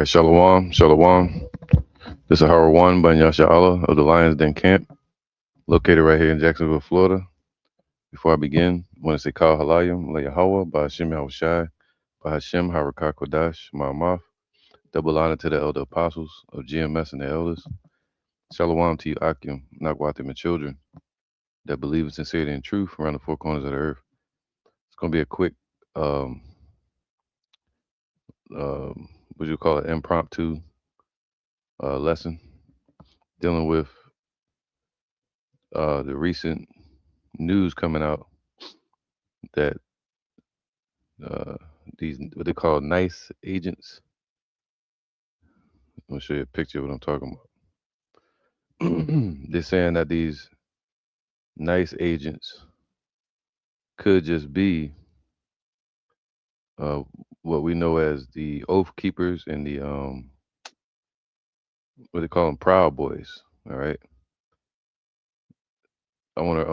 right, Shalom, Shalom. This is FR0M, Banya Allah of the Lions Den Camp, located right here in Jacksonville, Florida. Before I begin, I want to say Kal Halayim, Layahawa, Bahashim Yahushai, Bahashim Harakah Kodash, Ma'amaf. Double honor to the elder apostles of GMS and the elders. Shalom to you, Akim, Nakwatim, and children that believe in sincerity and truth around the four corners of the earth. It's going to be a quick, um, what do you call it, impromptu lesson dealing with the recent news coming out that these what they call nice agents. I'm gonna show you a picture of what I'm talking about. They're saying that these nice agents could just be uh, what we know as the oath keepers and the what they call them, proud boys. All right. I want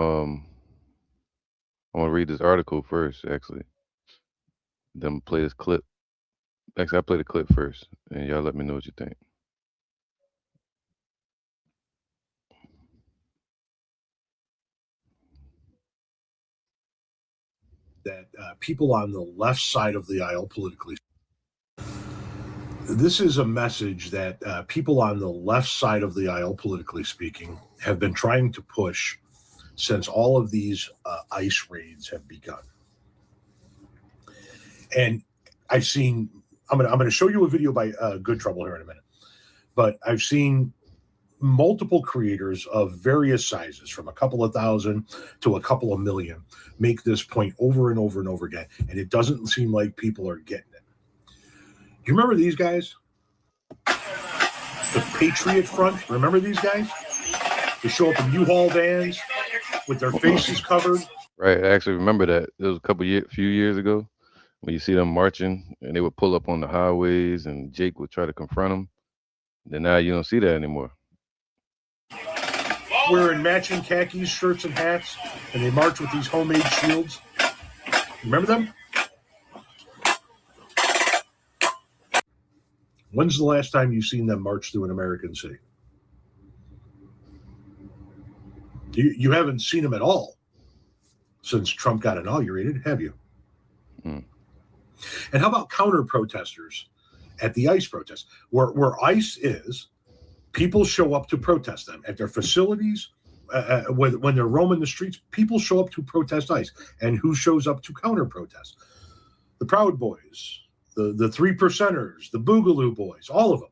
to read this article first. Actually, then play this clip. Actually, I play the clip first, and y'all let me know what you think. That people on the left side of the aisle politically, this is a message that people on the left side of the aisle politically speaking have been trying to push since all of these ICE raids have begun. And I've seen, I'm gonna show you a video by Good Trouble here in a minute, but I've seen multiple creators of various sizes, from a couple of thousand to a couple of million, make this point over and over and over again, and it doesn't seem like people are getting it. Do you remember these guys? The Patriot Front. Remember these guys? They show up in U-Haul vans with their faces covered. Right. I actually remember that. It was a few years ago when you see them marching and they would pull up on the highways and Jake would try to confront them. Then now you don't see that anymore. Wearing matching khakis, shirts, and hats, and they march with these homemade shields. Remember them? When's the last time you've seen them march through an American city? You haven't seen them at all since Trump got inaugurated, have you? Mm. And how about counter-protesters at the ICE protests? Where ICE is, people show up to protest them. At their facilities, when they're roaming the streets, people show up to protest ICE. And who shows up to counter-protest? The Proud Boys, the Three Percenters, the Boogaloo Boys, all of them.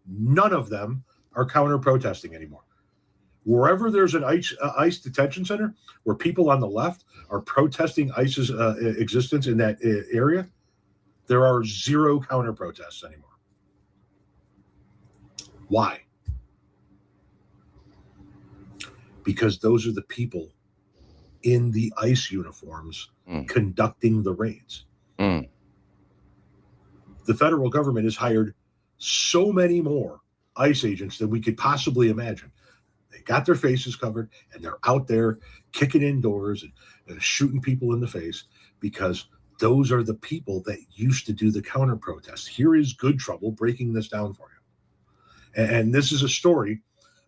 None of them are counter-protesting anymore. Wherever there's an ICE detention center where people on the left are protesting ICE's existence in that area, there are zero counter-protests anymore. Why? Because those are the people in the ICE uniforms conducting the raids. The federal government has hired so many more ICE agents than we could possibly imagine. They got their faces covered, and they're out there kicking in doors and shooting people in the face, because those are the people that used to do the counter-protests. Here is Good Trouble breaking this down for you. And this is a story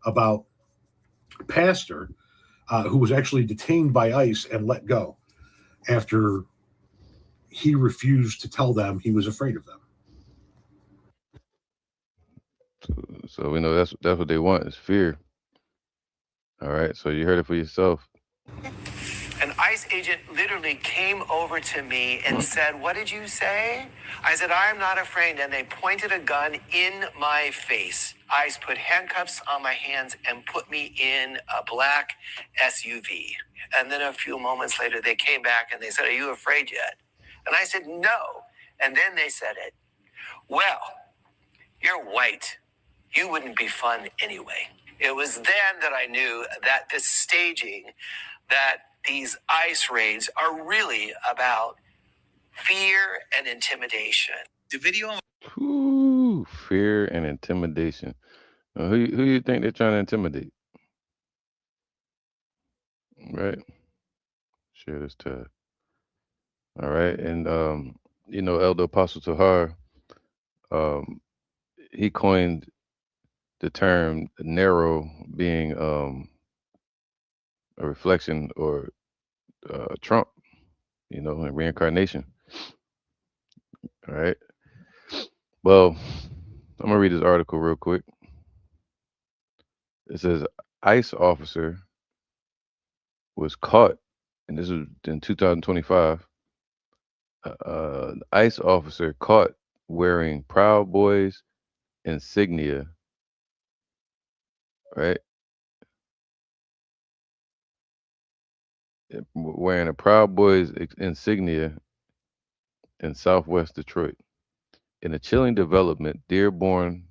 about a pastor who was actually detained by ICE and let go after he refused to tell them he was afraid of them. So we know that's what they want, is fear. All right, so you heard it for yourself. An ICE agent literally came over to me and said, "What did you say?" I said, "I am not afraid." And they pointed a gun in my face. ICE put handcuffs on my hands and put me in a black SUV. And then a few moments later, they came back and they said, "Are you afraid yet?" And I said, "No." And then they said it. "Well, you're white. You wouldn't be fun anyway." It was then that I knew that this staging, that these ICE raids are really about fear and intimidation. The video. Ooh, fear and intimidation. Who you think they're trying to intimidate? Right. Share this tab. All right, and Elder Apostle Tahar, um, he coined the term narrow being a reflection or Trump, and reincarnation. All right. Well, I'm gonna read this article real quick. It says ICE officer was caught, and this was in 2025. ICE officer caught wearing Proud Boys insignia, right? Wearing a Proud Boys insignia in Southwest Detroit. In a chilling development, Dearborn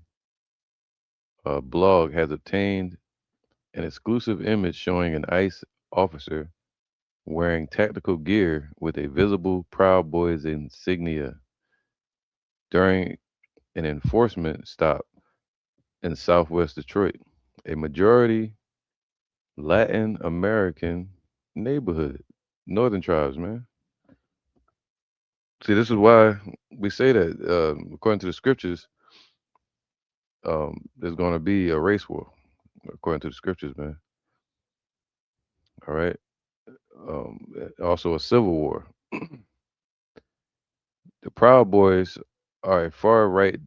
blog has obtained an exclusive image showing an ICE officer wearing tactical gear with a visible Proud Boys insignia during an enforcement stop in Southwest Detroit, a majority Latin American neighborhood. Northern tribes, man. See, this is why we say that, according to the scriptures, there's going to be a race war, according to the scriptures, man. All right. Also, a civil war. The Proud Boys are a far right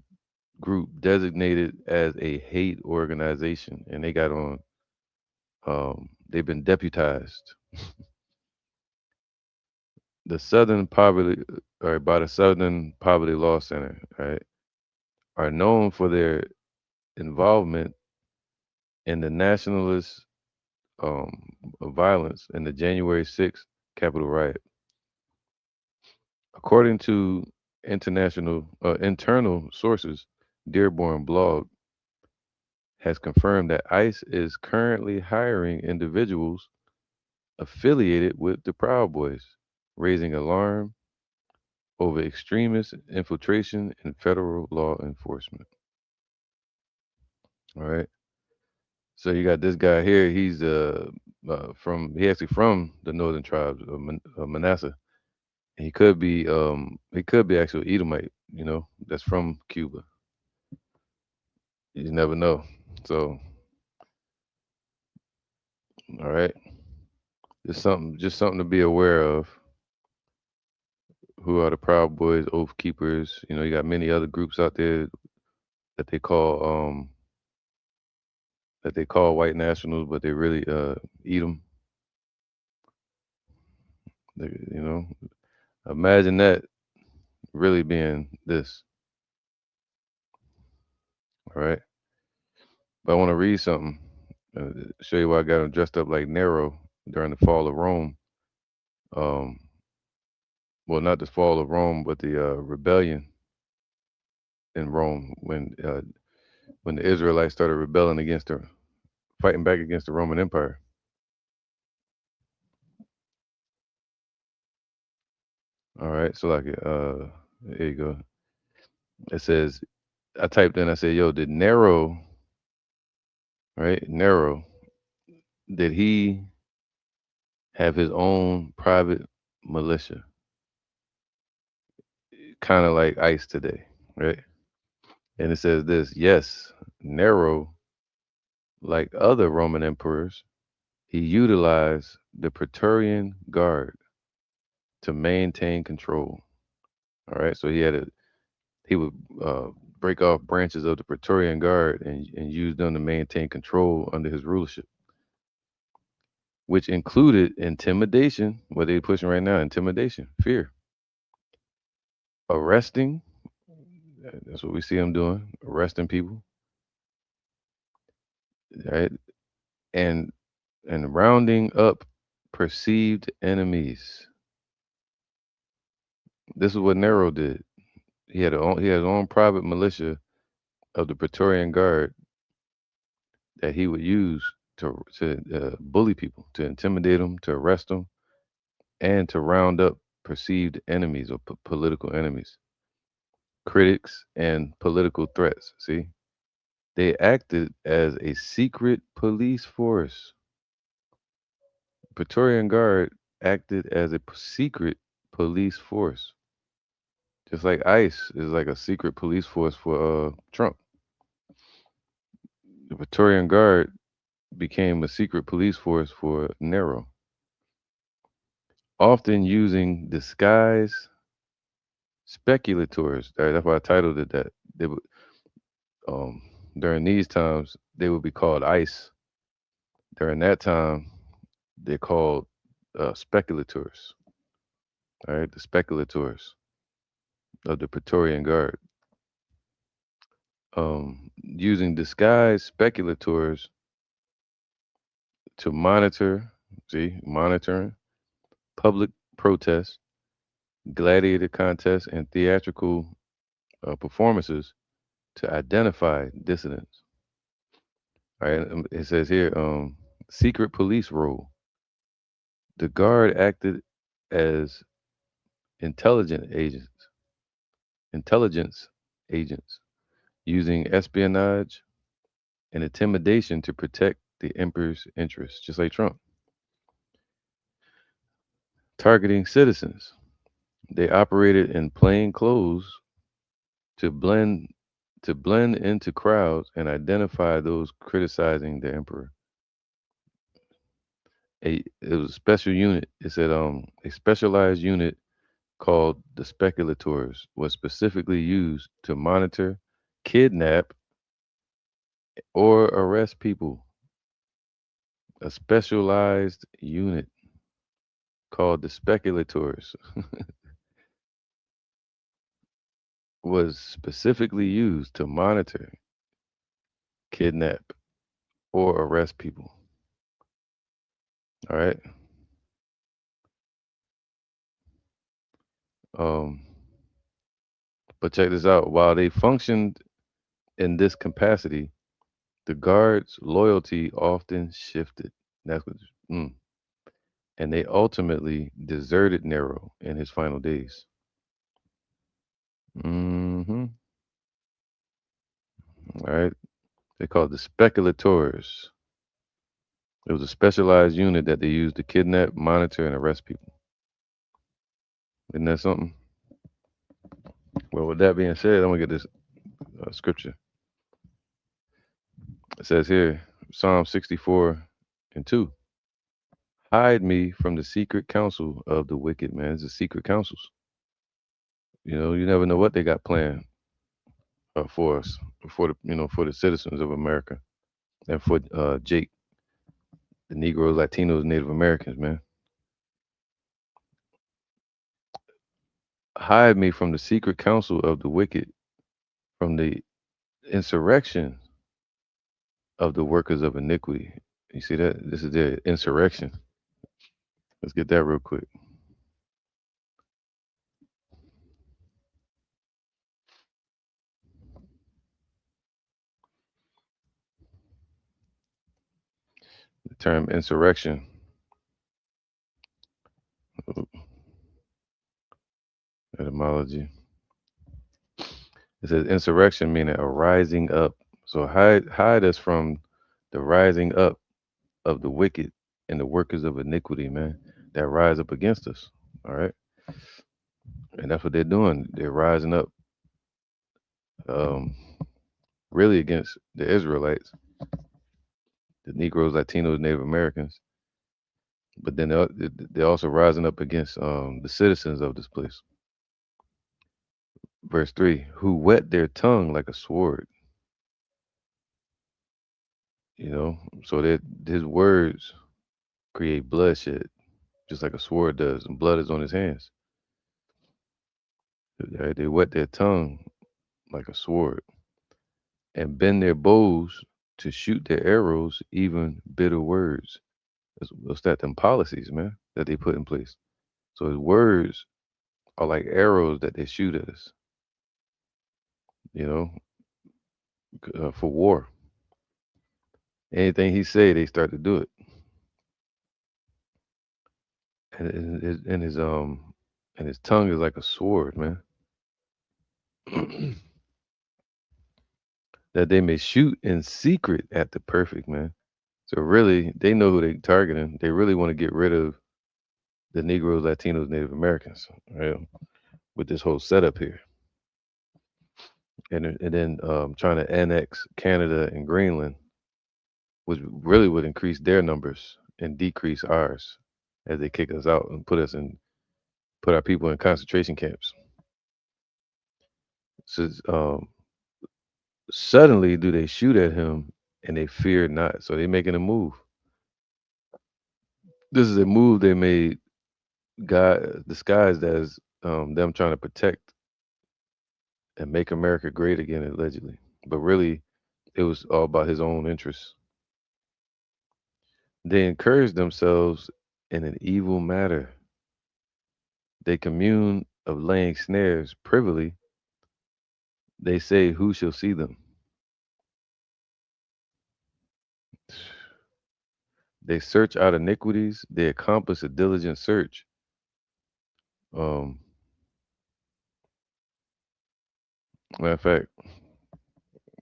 group designated as a hate organization, and they got on. They've been deputized. The Southern Poverty, or by the Southern Poverty Law Center, right, are known for their involvement in the nationalist violence in the January 6th Capitol riot. According to internal sources, Dearborn blog has confirmed that ICE is currently hiring individuals affiliated with the Proud Boys, raising alarm over extremist infiltration in federal law enforcement. All right. So you got this guy here. He's he actually from the northern tribes of Manasseh. He could be actually Edomite. That's from Cuba. You never know. So, all right, just something to be aware of. Who are the Proud Boys, Oath Keepers? You got many other groups out there that they call um that they call white nationals, but they really Edom. You know, imagine that really being this. All right, but I want to read something. Show you why I got him dressed up like Nero during the fall of Rome. Um, well, not the fall of Rome, but the rebellion in Rome when the Israelites started rebelling against her, fighting back against the Roman Empire. All right, so like here you go. It says I typed in. I said, "Yo, did Nero, right? Nero, did he have his own private militia, kind of like ICE today, right?" And it says this: Yes, Nero, like other Roman emperors, he utilized the Praetorian Guard to maintain control. All right, so he would break off branches of the Praetorian Guard and use them to maintain control under his rulership, which included intimidation. What they're pushing right now, intimidation, fear, arresting. That's what we see them doing, arresting people, right? And rounding up perceived enemies. This is what Nero did. He had his own private militia of the Praetorian Guard that he would use to bully people, to intimidate them, to arrest them, and to round up perceived enemies or political enemies, critics, and political threats. See, they acted as a secret police force. Praetorian Guard acted as a secret police force, just like ICE is like a secret police force for Trump. The Praetorian Guard became a secret police force for Nero, often using disguised speculators. That's why I titled it that. They would, um, during these times, they would be called ICE. During that time, they're called speculators. All right, the speculators of the Praetorian Guard. Using disguised speculators to monitor, see, monitoring public protests, gladiator contests, and theatrical performances to identify dissidents. All right, it says here, secret police role. The guard acted as intelligent agents, intelligence agents, using espionage and intimidation to protect the emperor's interests, just like Trump. Targeting citizens. They operated in plain clothes to blend into crowds and identify those criticizing the emperor. It was a special unit. It said a specialized unit called the speculators was specifically used to monitor, kidnap, or arrest people. A specialized unit called the speculators was specifically used to monitor, kidnap, or arrest people. All right. Um, but check this out. While they functioned in this capacity, the guards' loyalty often shifted. That's what, mm, and they ultimately deserted Nero in his final days. Hmm. All right. They called the speculators. It was a specialized unit that they used to kidnap, monitor, and arrest people. Isn't that something? Well, with that being said, I'm gonna get this scripture. It says here, Psalm 64 and 2. Hide me from the secret counsel of the wicked, man. It's the secret counsels. You know, you never know what they got planned for us, for the for the citizens of America, and for Jake, the Negroes, Latinos, Native Americans, man. Hide me from the secret counsel of the wicked, from the insurrection of the workers of iniquity. You see that? This is the insurrection. Let's get that real quick. The term insurrection, etymology. It says insurrection meaning a rising up. So hide us from the rising up of the wicked and the workers of iniquity, man, that rise up against us. All right. And that's what they're doing. They're rising up um, really against the Israelites, the Negroes, Latinos, Native Americans. But then they're also rising up against the citizens of this place. Verse 3, who wet their tongue like a sword, you know, so that his words create bloodshed, just like a sword does, and blood is on his hands. They wet their tongue like a sword and bend their bows to shoot their arrows, even bitter words. What's that? Them policies, man, that they put in place. So his words are like arrows that they shoot at us, you know, for war. Anything he say, they start to do it. And his tongue is like a sword, man. That they may shoot in secret at the perfect, man. So really, they know who they targeting. They really want to get rid of the Negroes, Latinos, Native Americans, right? With this whole setup here, and then trying to annex Canada and Greenland. which really would increase their numbers and decrease ours as they kick us out and put our people in concentration camps. So suddenly do they shoot at him and they fear not. So they're making a move. This is a move they made, God disguised as them trying to protect and make America great again, allegedly. But really, it was all about his own interests. They encourage themselves in an evil matter. They commune of laying snares privily. They say, who shall see them? They search out iniquities. They accomplish a diligent search. Um, Matter of fact,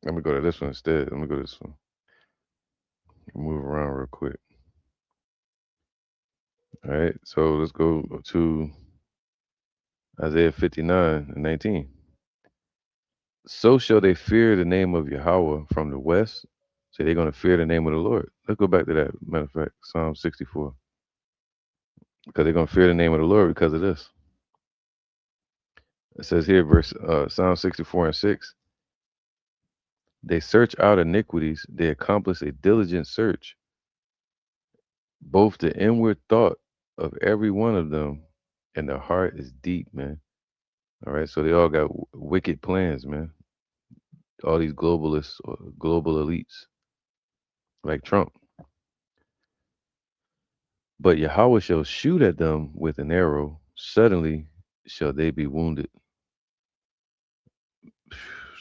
let me go to this one instead. Let me go to this one. Move around real quick. All right, so let's go to Isaiah 59:19. So shall they fear the name of Yahweh from the west. So they're going to fear the name of the Lord. Let's go back to that. Matter of fact, Psalm 64. Because they're going to fear the name of the Lord because of this. It says here, Psalm 64:6. They search out iniquities. They accomplish a diligent search. Both the inward thought of every one of them and the heart is deep, man. All right. So they all got wicked plans, man. All these globalists or global elites like Trump. But Yahweh shall shoot at them with an arrow. Suddenly shall they be wounded.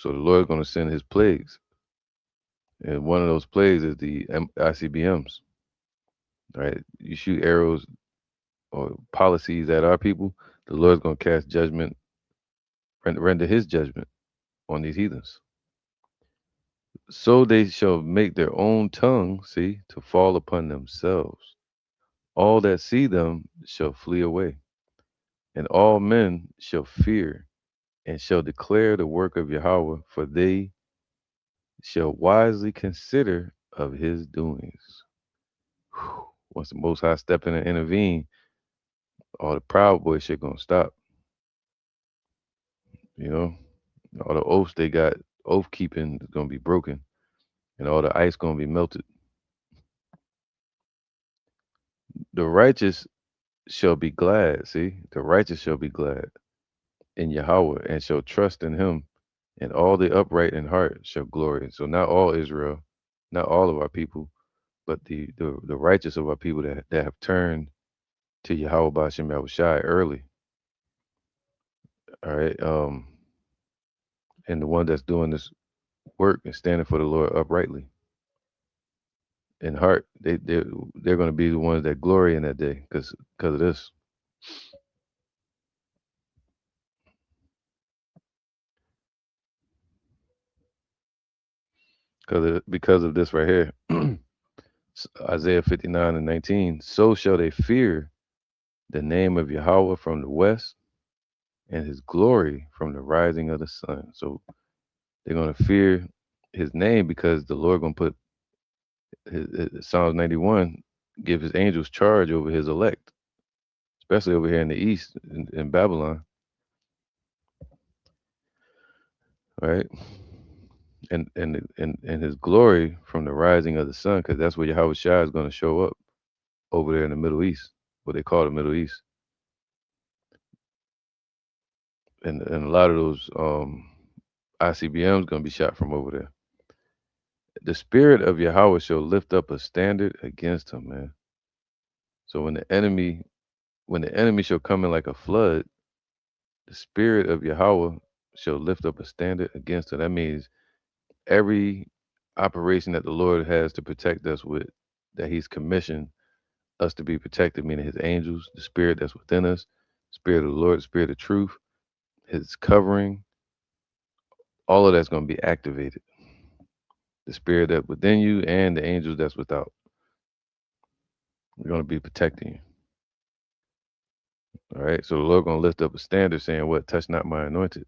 So the Lord is going to send his plagues. And one of those plagues is the ICBMs. Right? You shoot arrows or policies at our people, the Lord's going to cast judgment, render his judgment on these heathens. So they shall make their own tongue, see, to fall upon themselves. All that see them shall flee away, and all men shall fear and shall declare the work of Yahweh, for they shall wisely consider of his doings. Whew. Once the Most High step in and intervene, all the proud boy shit gonna stop. You know, all the oaths they got, oath keeping is gonna be broken, and all the ice gonna be melted. The righteous shall be glad. See, the righteous shall be glad in Yahweh and shall trust in him, and all the upright in heart shall glory. So not all Israel, not all of our people, but the righteous of our people that have turned to Yahweh Bashem Yahushai early. All right. And the one that's doing this work and standing for the Lord uprightly in heart, they're going to be the ones that glory in that day because of this. Because of this right here. Isaiah 59:19. So shall they fear the name of Yahweh from the west and his glory from the rising of the sun. So they're going to fear his name because the Lord going to put Psalms 91, give his angels charge over his elect, especially over here in the east in Babylon, right? And his glory from the rising of the sun, because that's where Yahweh Shai is going to show up over there in the Middle East, what they call the Middle East. And a lot of those ICBMs going to be shot from over there. The spirit of Yahweh shall lift up a standard against him, man. So when the enemy shall come in like a flood, the spirit of Yahweh shall lift up a standard against him. That means every operation that the Lord has to protect us with, that he's commissioned us to be protected, meaning his angels, the spirit that's within us, spirit of the Lord, spirit of truth, his covering, all of that's going to be activated. The spirit that's within you and the angels that's without. We're going to be protecting you. All right. So the Lord going to lift up a standard saying, what? Touch not my anointed.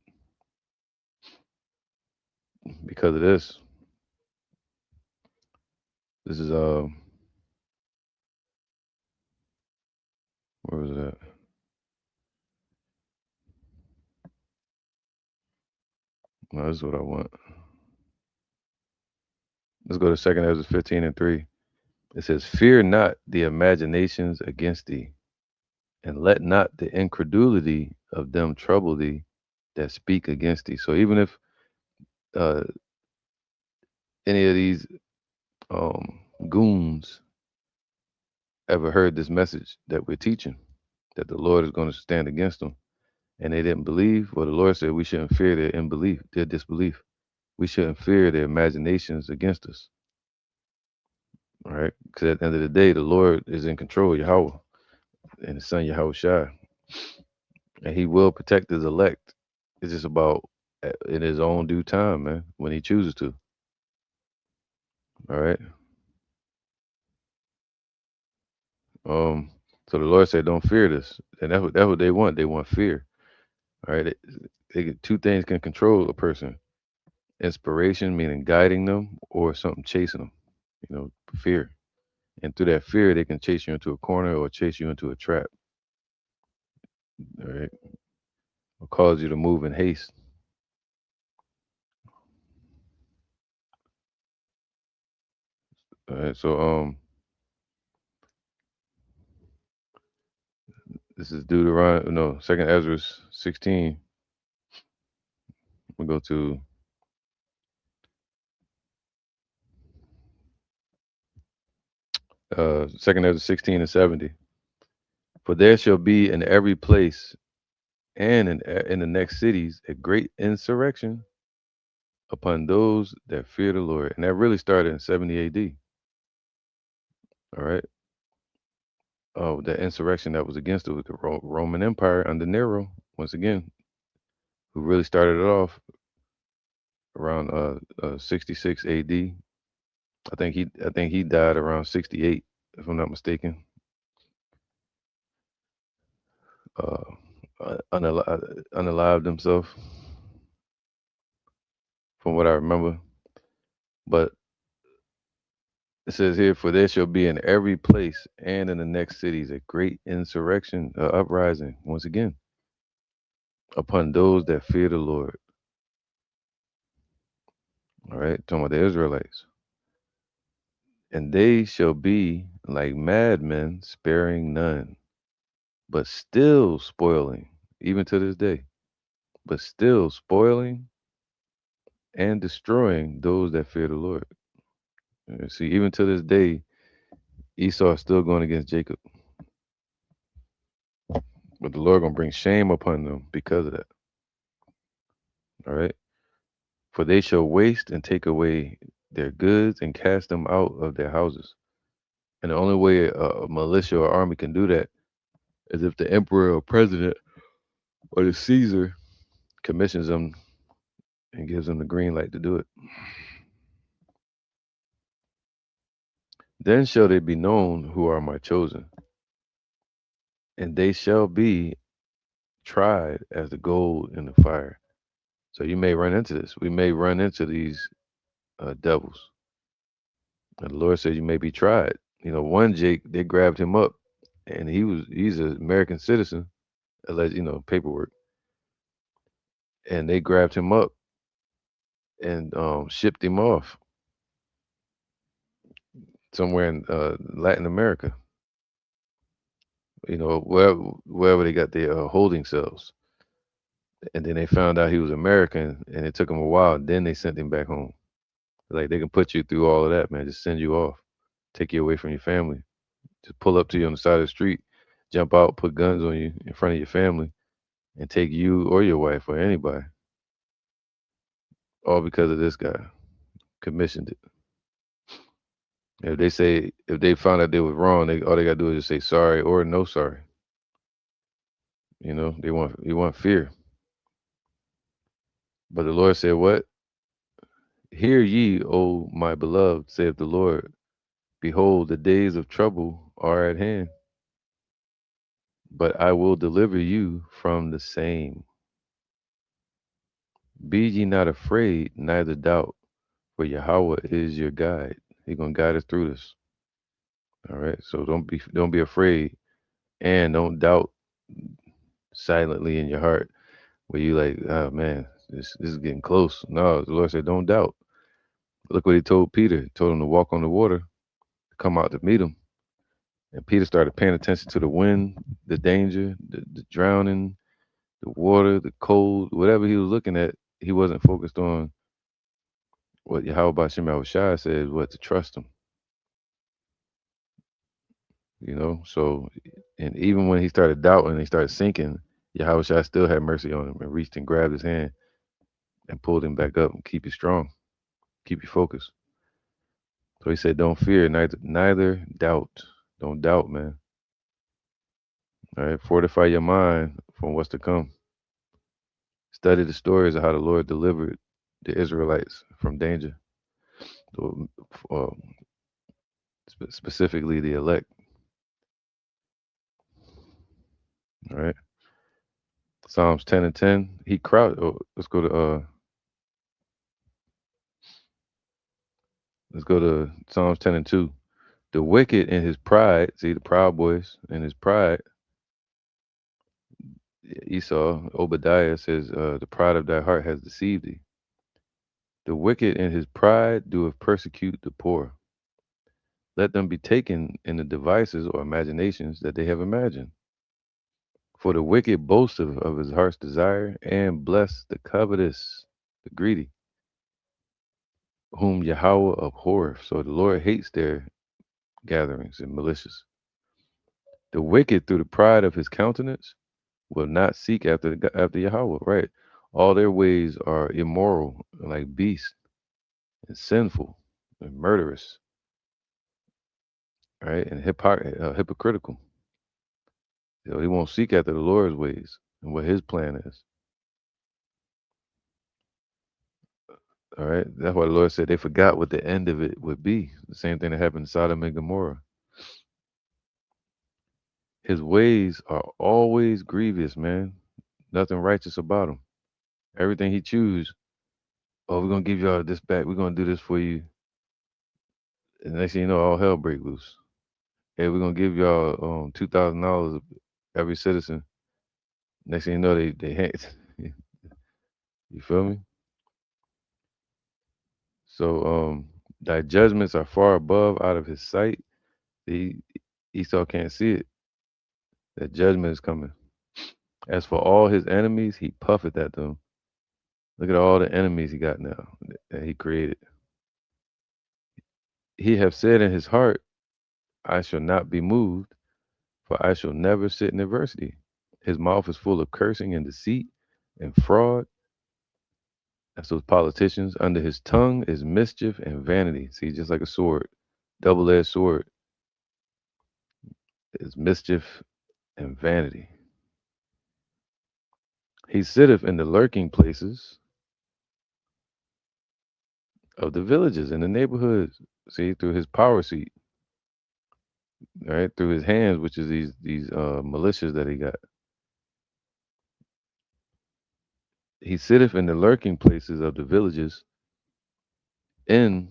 Because of this, This is where was that? No, this is what I want. Let's go to 2 Ezra 15:3. It says, "Fear not the imaginations against thee, and let not the incredulity of them trouble thee that speak against thee." So even if uh, any of these um, goons ever heard this message that we're teaching, that the Lord is going to stand against them, and they didn't believe, well, the Lord said we shouldn't fear their unbelief, their disbelief. We shouldn't fear their imaginations against us. All right, because at the end of the day, the Lord is in control, Yahweh, and His Son Yahweh Shai, and He will protect His elect. It's just about in His own due time, man, when He chooses to. All right. So the Lord said, "Don't fear this," and that's what they want. They want fear. All right. Two things can control a person: inspiration, meaning guiding them, or something chasing them. Fear. And through that fear, they can chase you into a corner or chase you into a trap. All right. Or cause you to move in haste. All right. So this is Deuteronomy. No, 2 Ezra 16. We go to 2 Ezra 16:70. For there shall be in every place and in the next cities a great insurrection upon those that fear the Lord. And that really started in 70 AD. All right. Oh, that insurrection that was against the Roman Empire under Nero, once again, who really started it off around 66 AD. I think he died around 68, if I'm not mistaken. Uh, unalived himself, from what I remember. But it says here, "For there shall be in every place and in the next cities a great insurrection, uprising, once again, upon those that fear the Lord." All right, talking about the Israelites. "And they shall be like madmen, sparing none, but still spoiling, even to this day, but still spoiling and destroying those that fear the Lord." See, even to this day, Esau is still going against Jacob, but the Lord gonna bring shame upon them because of that. All right. "For they shall waste and take away their goods and cast them out of their houses." And the only way a militia or army can do that is if the emperor or president or the Caesar commissions them and gives them the green light to do it. "Then shall they be known who are my chosen, and they shall be tried as the gold in the fire." So you may run into this. We may run into these devils. And the Lord said you may be tried. One Jake, they grabbed him up, and he's an American citizen, alleged, paperwork, and they grabbed him up and shipped him off somewhere in Latin America. Wherever they got their holding cells, and then they found out he was American, and it took him a while. Then they sent him back home. Like, they can put you through all of that, man. Just send you off, take you away from your family, just pull up to you on the side of the street, jump out, put guns on you in front of your family, and take you or your wife or anybody, all because of this guy commissioned it. If they found out they was wrong, all they gotta do is just say sorry or no sorry. They want fear. But the Lord said, "What? Hear ye, O my beloved, saith the Lord. Behold, the days of trouble are at hand, but I will deliver you from the same. Be ye not afraid, neither doubt, for Yahweh is your guide." He's gonna guide us through this. All right. So don't be afraid, and don't doubt silently in your heart where you like, oh man, this is getting close. No, the Lord said, don't doubt. Look what he told Peter. He told him to walk on the water, to come out to meet him. And Peter started paying attention to the wind, the danger, the drowning, the water, the cold, whatever he was looking at. He wasn't focused on what Yahweh Shem Shai said, what to trust him. So, and even when he started doubting, he started sinking, Yahweh Shai still had mercy on him and reached and grabbed his hand and pulled him back up and keep you strong, keep you focused. So he said, don't fear, neither doubt. Don't doubt, man. All right, fortify your mind from what's to come. Study the stories of how the Lord delivered the Israelites from danger, uh, specifically the elect. All right, Psalms 10 and 10. He crouched. Oh, let's go to Psalms 10 and 2. The wicked in his pride, see the proud boys in his pride. Esau, Obadiah says, the pride of thy heart has deceived thee. The wicked in his pride doeth persecute the poor. Let them be taken in the devices or imaginations that they have imagined. For the wicked boasteth of his heart's desire, and bless the covetous, the greedy, whom Yahweh abhorreth. So the Lord hates their gatherings and malicious. The wicked, through the pride of his countenance, will not seek after Yahweh. Right, all their ways are immoral, like beasts, and sinful, and murderous. Right, and hypocritical. He won't seek after the Lord's ways and what His plan is. All right, that's why the Lord said they forgot what the end of it would be. The same thing that happened to Sodom and Gomorrah. His ways are always grievous, man. Nothing righteous about him. Everything he choose. Oh, we're gonna give y'all this back. We're gonna do this for you. And next thing you know, all hell break loose. Hey, we're gonna give y'all $2,000 every citizen. Next thing you know, they you feel me? So thy judgments are far above out of his sight. The Esau can't see it. That judgment is coming. As for all his enemies, he puffeth at them. Look at all the enemies he got now that he created. He have said in his heart, I shall not be moved, for I shall never sit in adversity. His mouth is full of cursing and deceit and fraud. That's those politicians. Under his tongue is mischief and vanity. See, just like a sword, double-edged sword is mischief and vanity. He sitteth in the lurking places of the villages and the neighborhoods. See, through his power seat, right? Through his hands, which is these militias that he got. He sitteth in the lurking places of the villages, in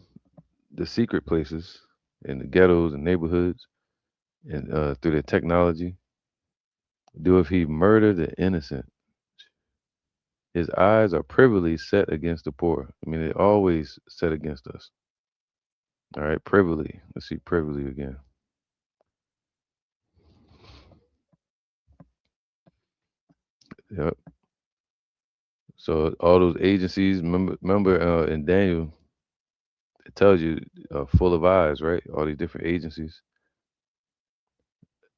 the secret places, in the ghettos and neighborhoods, and through the technology. Doeth he murder the innocent? His eyes are privily set against the poor. I mean, they always set against us. All right, privily. Let's see privily again. Yep. So all those agencies, remember in Daniel, it tells you full of eyes, right? All these different agencies.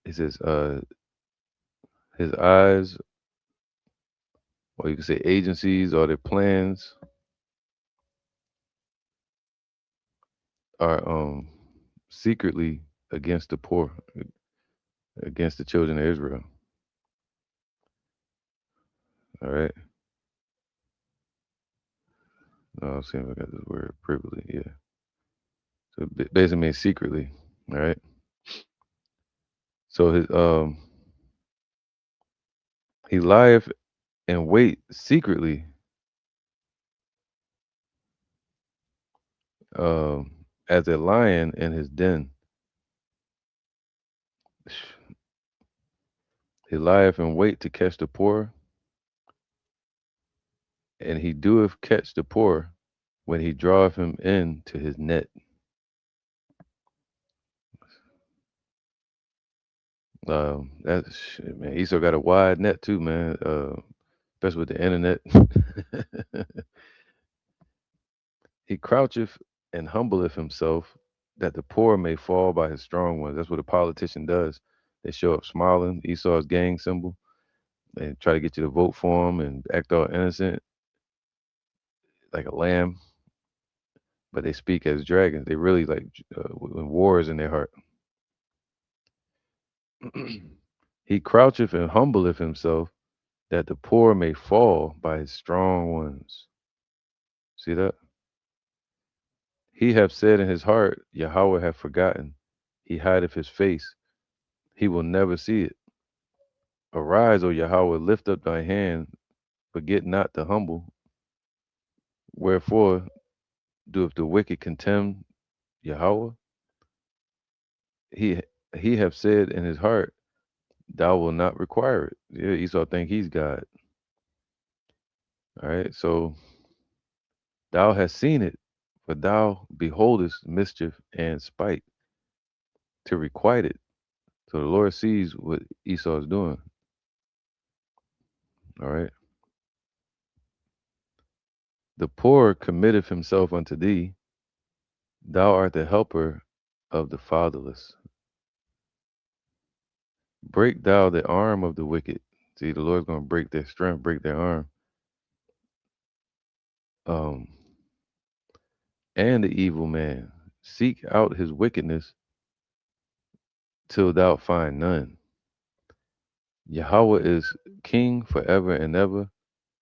It says his eyes, or you can say agencies or their plans are secretly against the poor, against the children of Israel. All right. No, I'm seeing if I got this word privily. Yeah. So it basically means secretly. All right. So he lieth and wait secretly, um as a lion in his den. He lieth in wait to catch the poor, and he doeth catch the poor when he draweth him in to his net. That's shit, man. Esau got a wide net too, man. Especially with the internet. He croucheth and humbleth himself, that the poor may fall by his strong ones. That's what a politician does. They show up smiling, Esau's gang symbol, and try to get you to vote for him and act all innocent, like a lamb. But they speak as dragons. They really like wars in their heart. He croucheth and humbleth himself, that the poor may fall by his strong ones. See that? He hath said in his heart, Yahweh hath forgotten. He hideth his face. He will never see it. Arise, O Yahweh, lift up thy hand, forget not the humble. Wherefore doeth the wicked contemn Yahweh? He he have said in his heart, thou wilt not require it. Yeah, Esau think he's God. All right, so thou hast seen it, for thou beholdest mischief and spite to requite it. So the Lord sees what Esau is doing. All right. The poor committeth himself unto thee. Thou art the helper of the fatherless. Break thou the arm of the wicked. See, the Lord's going to break their strength, break their arm. Um, and the evil man. Seek out his wickedness till thou find none. Yahweh is king forever and ever.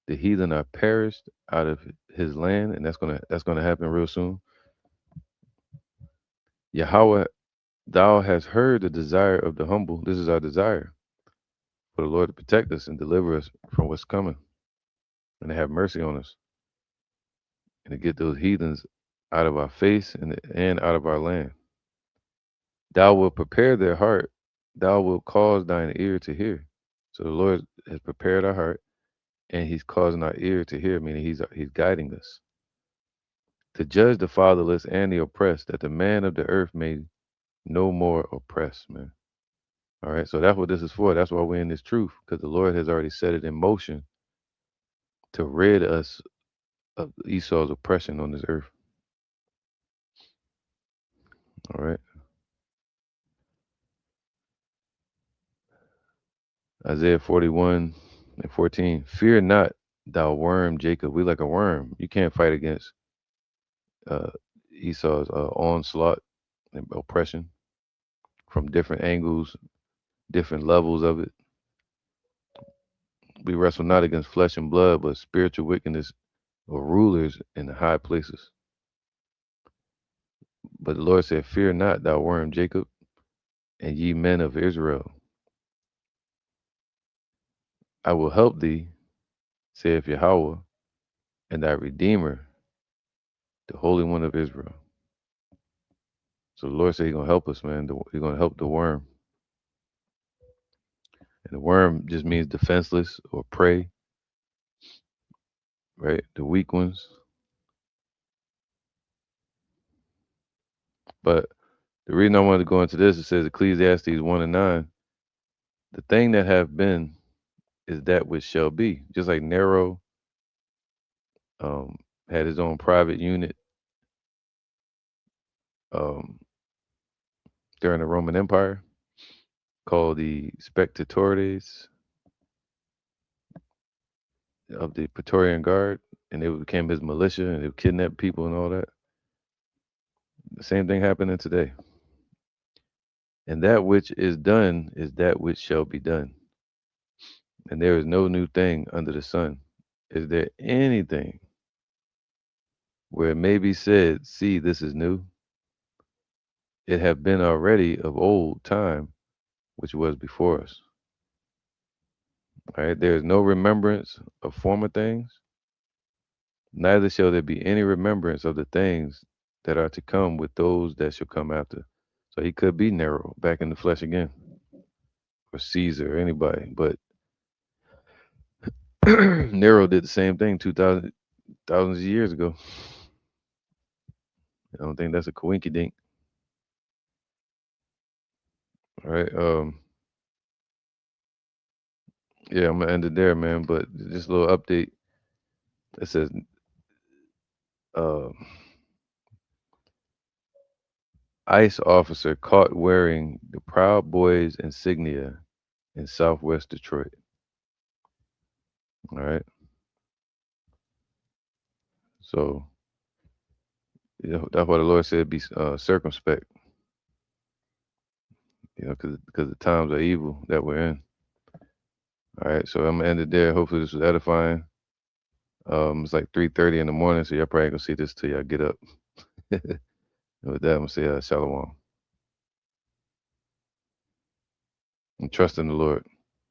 The heathen are perished out of his land, and that's gonna happen real soon. Yahweh, thou hast heard the desire of the humble. This is our desire for the Lord to protect us and deliver us from what's coming, and to have mercy on us, and to get those heathens out of our face and out of our land. Thou wilt prepare their heart. Thou wilt cause thine ear to hear. So the Lord has prepared our heart, and He's causing our ear to hear, meaning He's guiding us to judge the fatherless and the oppressed, that the man of the earth may no more oppress, man. All right, so that's what this is for. That's why we're in this truth, because the Lord has already set it in motion to rid us of Esau's oppression on this earth. All right. Isaiah 41:14. Fear not, thou worm Jacob. We like a worm. You can't fight against uh, Esau's onslaught and oppression from different angles, different levels of it. We wrestle not against flesh and blood, but spiritual wickedness or rulers in the high places. But the Lord said, Fear not, thou worm Jacob, and ye men of Israel. I will help thee, saith Yahweh, and thy Redeemer, the Holy One of Israel. So the Lord said He's gonna help us, man. He's gonna help the worm. And the worm just means defenseless or prey, right? The weak ones. But the reason I wanted to go into this, it says Ecclesiastes 1:9, the thing that have been is that which shall be. Just like Nero um, had his own private unit um, during the Roman Empire called the Spectatores of the Praetorian Guard, and it became his militia, and they would kidnap people and all that. The same thing happening today. And that which is done is that which shall be done. And there is no new thing under the sun. Is there anything where it may be said, see, this is new? It have been already of old time, which was before us. All right, there is no remembrance of former things, neither shall there be any remembrance of the things that are to come with those that shall come after. So he could be Nero back in the flesh again, or Caesar, or anybody. But Nero did the same thing thousands of years ago. I don't think that's a coinky dink. All right. Yeah, I'm gonna end it there, man. But just a little update. It says uh, ICE officer caught wearing the Proud Boys insignia in Southwest Detroit. All right. So that's why the Lord said be circumspect. Because the times are evil that we're in. All right. So I'm gonna end it there. Hopefully this was edifying. It's like 3:30 in the morning, so y'all probably gonna see this till y'all get up. And with that, I'm gonna say shalom and trust in the Lord.